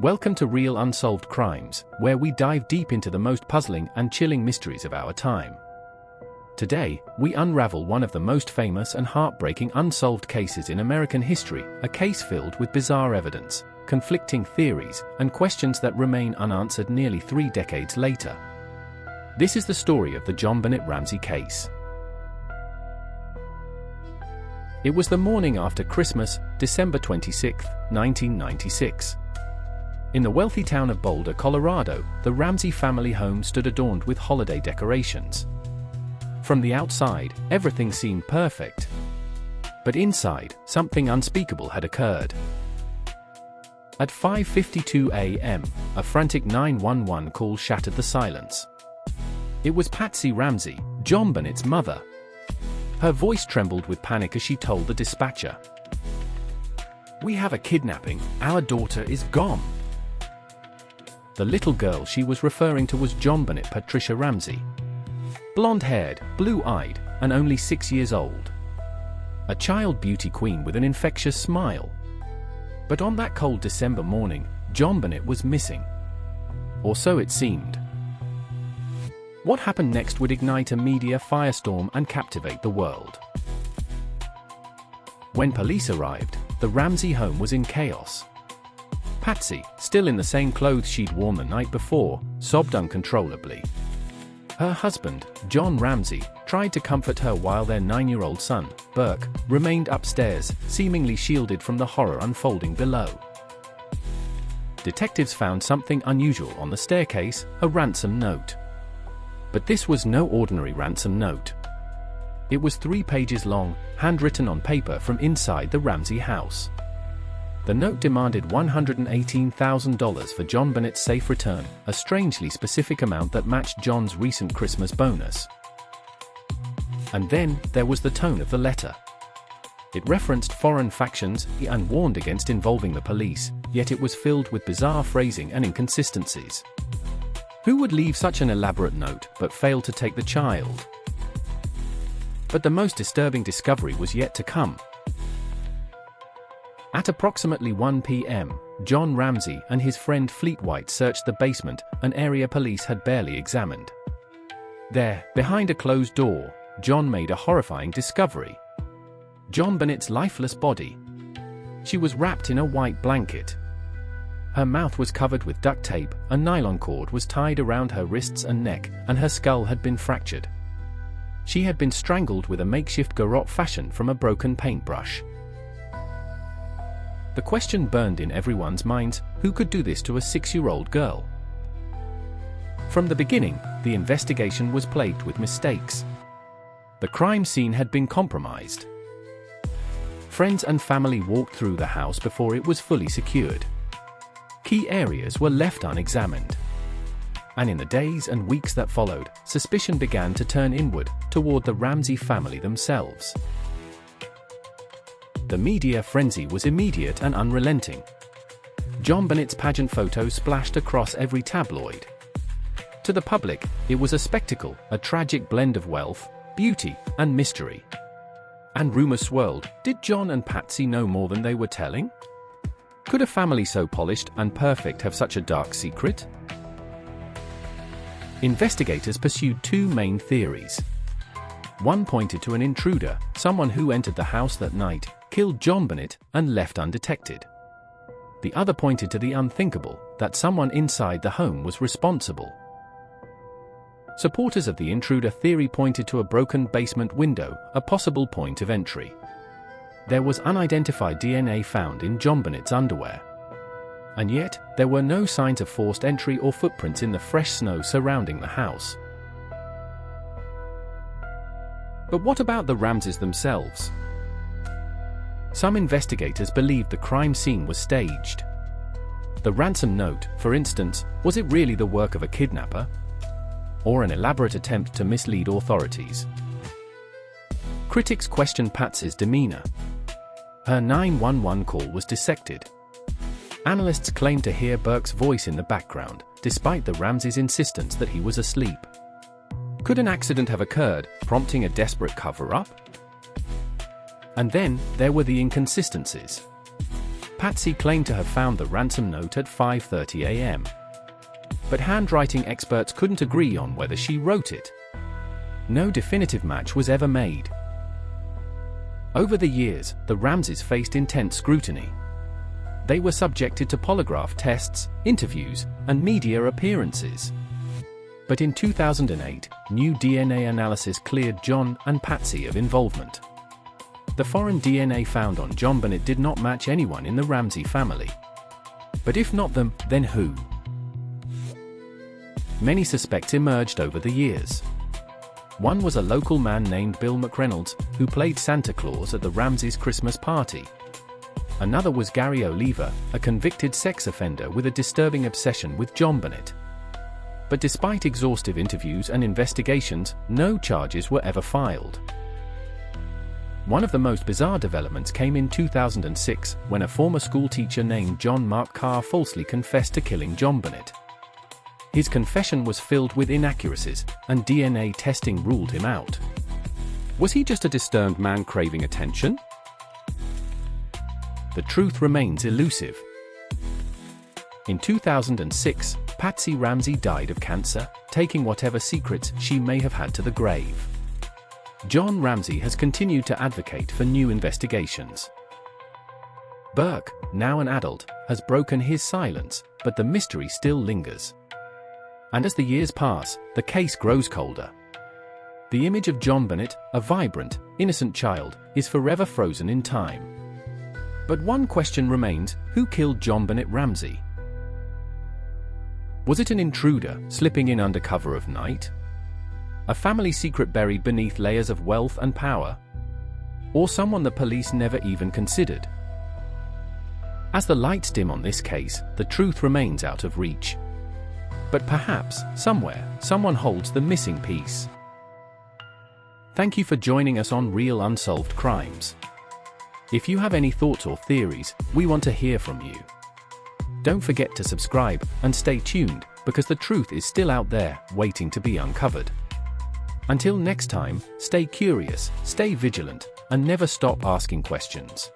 Welcome to Real Unsolved Crimes, where we dive deep into the most puzzling and chilling mysteries of our time. Today, we unravel one of the most famous and heartbreaking unsolved cases in American history, a case filled with bizarre evidence, conflicting theories, and questions that remain unanswered nearly 3 decades later. This is the story of the JonBenét Ramsey Case. It was the morning after Christmas, December 26, 1996. In the wealthy town of Boulder, Colorado, the Ramsey family home stood adorned with holiday decorations. From the outside, everything seemed perfect. But inside, something unspeakable had occurred. At 5:52 a.m., a frantic 911 call shattered the silence. It was Patsy Ramsey, JonBenét's mother. Her voice trembled with panic as she told the dispatcher, "We have a kidnapping, our daughter is gone." The little girl she was referring to was JonBenét Patricia Ramsey. Blonde-haired, blue-eyed, and only 6 years old. A child beauty queen with an infectious smile. But on that cold December morning, JonBenét was missing. Or so it seemed. What happened next would ignite a media firestorm and captivate the world. When police arrived, the Ramsey home was in chaos. Patsy, still in the same clothes she'd worn the night before, sobbed uncontrollably. Her husband, John Ramsey, tried to comfort her while their 9-year-old son, Burke, remained upstairs, seemingly shielded from the horror unfolding below. Detectives found something unusual on the staircase, a ransom note. But this was no ordinary ransom note. It was 3 pages long, handwritten on paper from inside the Ramsey house. The note demanded $118,000 for JonBenét's safe return, a strangely specific amount that matched John's recent Christmas bonus. And then, there was the tone of the letter. It referenced foreign factions and warned against involving the police, yet it was filled with bizarre phrasing and inconsistencies. Who would leave such an elaborate note but fail to take the child? But the most disturbing discovery was yet to come. At approximately 1 p.m., John Ramsey and his friend Fleet White searched the basement, an area police had barely examined. There, behind a closed door, John made a horrifying discovery. JonBenét's lifeless body. She was wrapped in a white blanket. Her mouth was covered with duct tape, a nylon cord was tied around her wrists and neck, and her skull had been fractured. She had been strangled with a makeshift garrote fashioned from a broken paintbrush. The question burned in everyone's minds, who could do this to a 6-year-old girl? From the beginning, the investigation was plagued with mistakes. The crime scene had been compromised. Friends and family walked through the house before it was fully secured. Key areas were left unexamined. And in the days and weeks that followed, suspicion began to turn inward, toward the Ramsey family themselves. The media frenzy was immediate and unrelenting. JonBenét's pageant photo splashed across every tabloid. To the public, it was a spectacle, a tragic blend of wealth, beauty, and mystery. And rumors swirled, did John and Patsy know more than they were telling? Could a family so polished and perfect have such a dark secret? Investigators pursued 2 main theories. One pointed to an intruder, someone who entered the house that night, killed JonBenét, and left undetected. The other pointed to the unthinkable, that someone inside the home was responsible. Supporters of the intruder theory pointed to a broken basement window, a possible point of entry. There was unidentified DNA found in JonBenét's underwear. And yet, there were no signs of forced entry or footprints in the fresh snow surrounding the house. But what about the Ramseys themselves? Some investigators believed the crime scene was staged. The ransom note, for instance, was it really the work of a kidnapper? Or an elaborate attempt to mislead authorities? Critics questioned Patsy's demeanor. Her 911 call was dissected. Analysts claimed to hear Burke's voice in the background, despite the Ramseys' insistence that he was asleep. Could an accident have occurred, prompting a desperate cover-up? And then, there were the inconsistencies. Patsy claimed to have found the ransom note at 5:30 a.m. But handwriting experts couldn't agree on whether she wrote it. No definitive match was ever made. Over the years, the Ramseys faced intense scrutiny. They were subjected to polygraph tests, interviews, and media appearances. But in 2008, new DNA analysis cleared John and Patsy of involvement. The foreign DNA found on JonBenét did not match anyone in the Ramsey family. But if not them, then who? Many suspects emerged over the years. One was a local man named Bill McReynolds, who played Santa Claus at the Ramseys' Christmas party. Another was Gary Oliva, a convicted sex offender with a disturbing obsession with JonBenét. But despite exhaustive interviews and investigations, no charges were ever filed. One of the most bizarre developments came in 2006, when a former schoolteacher named John Mark Carr falsely confessed to killing JonBenét. His confession was filled with inaccuracies, and DNA testing ruled him out. Was he just a disturbed man craving attention? The truth remains elusive. In 2006, Patsy Ramsey died of cancer, taking whatever secrets she may have had to the grave. John Ramsey has continued to advocate for new investigations. Burke, now an adult, has broken his silence, but the mystery still lingers. And as the years pass, the case grows colder. The image of JonBenét, a vibrant, innocent child, is forever frozen in time. But one question remains: who killed JonBenét Ramsey? Was it an intruder, slipping in under cover of night? A family secret buried beneath layers of wealth and power? Or someone the police never even considered? As the lights dim on this case, the truth remains out of reach. But perhaps, somewhere, someone holds the missing piece. Thank you for joining us on Real Unsolved Crimes. If you have any thoughts or theories, we want to hear from you. Don't forget to subscribe, and stay tuned, because the truth is still out there, waiting to be uncovered. Until next time, stay curious, stay vigilant, and never stop asking questions.